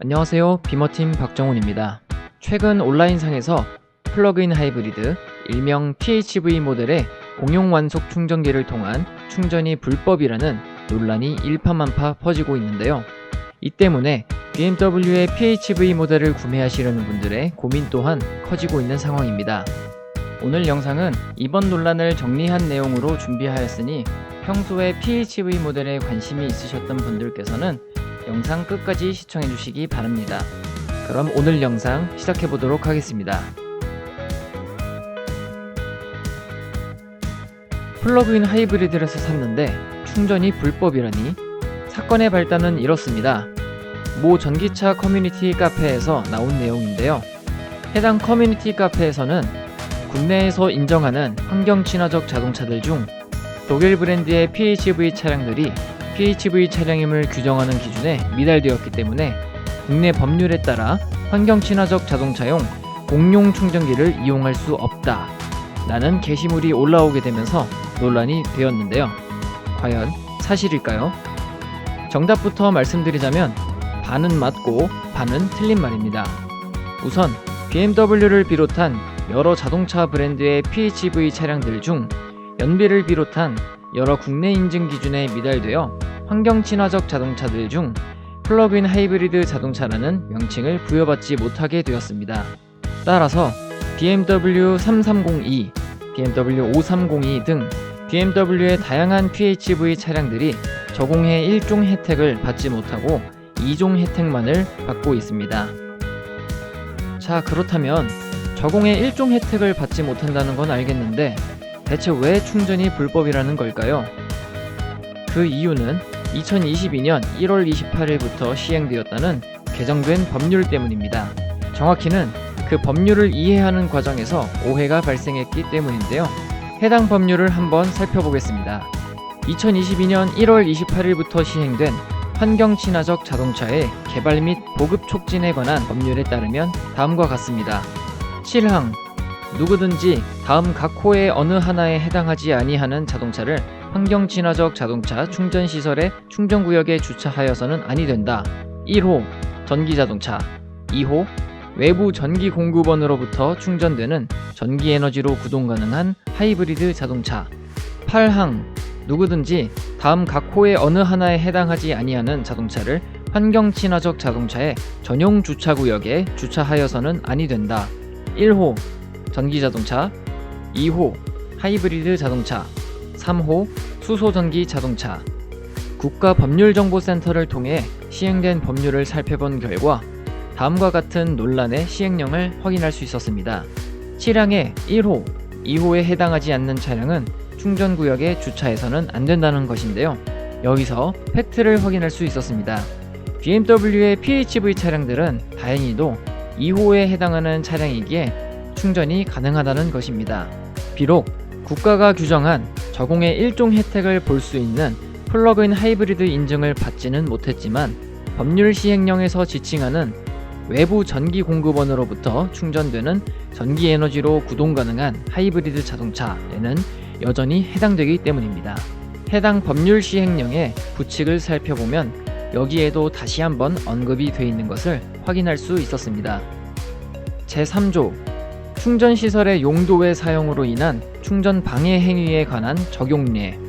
안녕하세요. 비머팀 박정훈입니다. 최근 온라인상에서 플러그인 하이브리드, 일명 PHEV 모델의 공용 완속 충전기를 통한 충전이 불법이라는 논란이 일파만파 퍼지고 있는데요. 이 때문에 BMW의 PHEV 모델을 구매하시려는 분들의 고민 또한 커지고 있는 상황입니다. 오늘 영상은 이번 논란을 정리한 내용으로 준비하였으니 평소에 PHEV 모델에 관심이 있으셨던 분들께서는 영상 끝까지 시청해 주시기 바랍니다. 그럼 오늘 영상 시작해 보도록 하겠습니다. 플러그인 하이브리드를 샀는데 충전이 불법이라니? 사건의 발단은 이렇습니다. 모 전기차 커뮤니티 카페에서 나온 내용인데요. 해당 커뮤니티 카페에서는 국내에서 인정하는 환경 친화적 자동차들 중 독일 브랜드의 PHEV 차량들이 PHEV 차량임을 규정하는 기준에 미달되었기 때문에 국내 법률에 따라 환경 친화적 자동차용 공용 충전기를 이용할 수 없다 라는 게시물이 올라오게 되면서 논란이 되었는데요. 과연 사실일까요? 정답부터 말씀드리자면 반은 맞고 반은 틀린 말입니다. 우선 BMW를 비롯한 여러 자동차 브랜드의 PHEV 차량들 중 연비를 비롯한 여러 국내 인증 기준에 미달되어 환경 친화적 자동차들 중 플러그인 하이브리드 자동차라는 명칭을 부여받지 못하게 되었습니다. 따라서 BMW 330e, BMW 530e 등 BMW의 다양한 PHEV 차량들이 저공해 1종 혜택을 받지 못하고 2종 혜택만을 받고 있습니다. 자, 그렇다면 저공해 1종 혜택을 받지 못한다는 건 알겠는데 대체 왜 충전이 불법이라는 걸까요? 그 이유는 2022년 1월 28일부터 시행되었다는 개정된 법률 때문입니다. 정확히는 그 법률을 이해하는 과정에서 오해가 발생했기 때문인데요. 해당 법률을 한번 살펴보겠습니다. 2022년 1월 28일부터 시행된 환경 친화적 자동차의 개발 및 보급 촉진에 관한 법률에 따르면 다음과 같습니다. 7항 누구든지 다음 각 호의 어느 하나에 해당하지 아니하는 자동차를 환경 친화적 자동차 충전시설의 충전구역에 주차하여서는 아니 된다. 1호 전기자동차, 2호 외부 전기 공급원으로부터 충전되는 전기에너지로 구동 가능한 하이브리드 자동차. 8항 누구든지 다음 각 호의 어느 하나에 해당하지 아니하는 자동차를 환경 친화적 자동차의 전용 주차구역에 주차하여서는 아니 된다. 1호 전기자동차, 2호 하이브리드 자동차, 3호 수소전기 자동차. 국가법률정보센터를 통해 시행된 법률을 살펴본 결과 다음과 같은 논란의 시행령을 확인할 수 있었습니다. 7항의 1호, 2호에 해당하지 않는 차량은 충전구역에 주차해서는 안 된다는 것인데요. 여기서 팩트를 확인할 수 있었습니다. BMW의 PHEV 차량들은 다행히도 2호에 해당하는 차량이기에 충전이 가능하다는 것입니다. 비록 국가가 규정한 저공해 1종 혜택을 볼 수 있는 플러그인 하이브리드 인증을 받지는 못했지만 법률 시행령에서 지칭하는 외부 전기 공급원으로부터 충전되는 전기 에너지로 구동 가능한 하이브리드 자동차에는 여전히 해당되기 때문입니다. 해당 법률 시행령의 부칙을 살펴보면 여기에도 다시 한번 언급이 되어 있는 것을 확인할 수 있었습니다. 제3조 충전시설의 용도의 사용으로 인한 충전 방해 행위에 관한 적용례.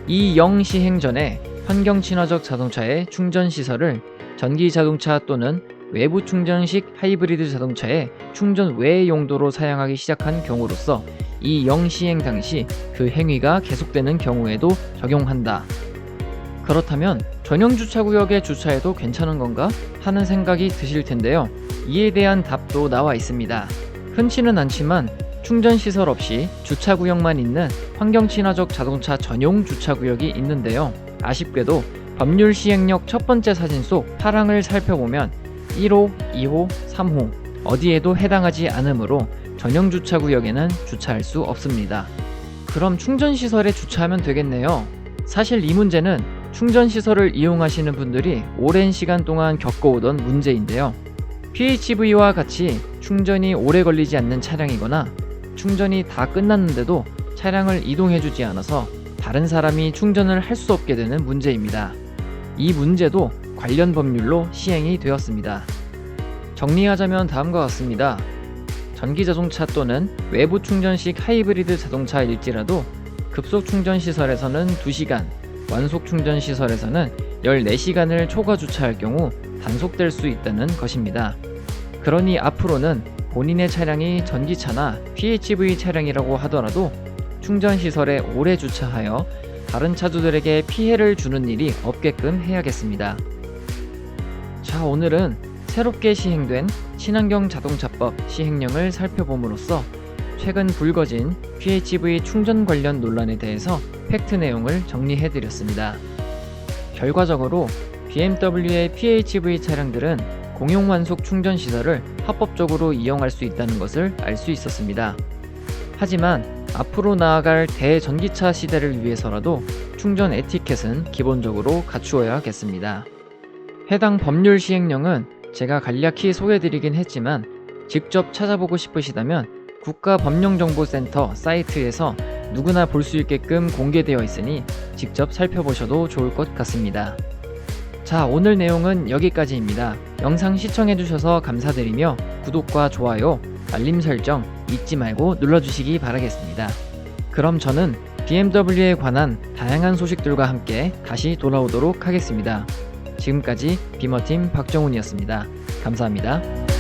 이 영 시행 전에 환경 친화적 자동차의 충전시설을 전기자동차 또는 외부 충전식 하이브리드 자동차의 충전 외의 용도로 사용하기 시작한 경우로서 이 영 시행 당시 그 행위가 계속되는 경우에도 적용한다. 그렇다면 전용 주차구역에 주차해도 괜찮은 건가? 하는 생각이 드실 텐데요. 이에 대한 답도 나와 있습니다. 흔치는 않지만 충전시설 없이 주차구역만 있는 환경 친화적 자동차 전용 주차구역이 있는데요. 아쉽게도 법률 시행령 첫 번째 사진 속 8항을 살펴보면 1호, 2호, 3호 어디에도 해당하지 않으므로 전용 주차구역에는 주차할 수 없습니다. 그럼 충전시설에 주차하면 되겠네요. 사실 이 문제는 충전시설을 이용하시는 분들이 오랜 시간 동안 겪어오던 문제인데요. PHEV와 같이 충전이 오래 걸리지 않는 차량이거나 충전이 다 끝났는데도 차량을 이동해주지 않아서 다른 사람이 충전을 할 수 없게 되는 문제입니다. 이 문제도 관련 법률로 시행이 되었습니다. 정리하자면 다음과 같습니다. 전기자동차 또는 외부 충전식 하이브리드 자동차일지라도 급속 충전 시설에서는 2시간, 완속 충전 시설에서는 14시간을 초과 주차할 경우 단속될 수 있다는 것입니다. 그러니 앞으로는 본인의 차량이 전기차나 PHV 차량이라고 하더라도 충전 시설에 오래 주차하여 다른 차주들에게 피해를 주는 일이 없게끔 해야겠습니다. 자, 오늘은 새롭게 시행된 친환경 자동차법 시행령을 살펴봄으로써 최근 불거진 PHV 충전 관련 논란에 대해서 팩트 내용을 정리해드렸습니다. 결과적으로 BMW의 PHV 차량들은 공용 완속 충전 시설을 합법적으로 이용할 수 있다는 것을 알 수 있었습니다. 하지만 앞으로 나아갈 대전기차 시대를 위해서라도 충전 에티켓은 기본적으로 갖추어야겠습니다. 해당 법률 시행령은 제가 간략히 소개드리긴 했지만 직접 찾아보고 싶으시다면 국가법령정보센터 사이트에서 누구나 볼 수 있게끔 공개되어 있으니 직접 살펴보셔도 좋을 것 같습니다. 자, 오늘 내용은 여기까지입니다. 영상 시청해주셔서 감사드리며 구독과 좋아요, 알림 설정 잊지 말고 눌러주시기 바라겠습니다. 그럼 저는 BMW에 관한 다양한 소식들과 함께 다시 돌아오도록 하겠습니다. 지금까지 비머팀 박정훈이었습니다. 감사합니다.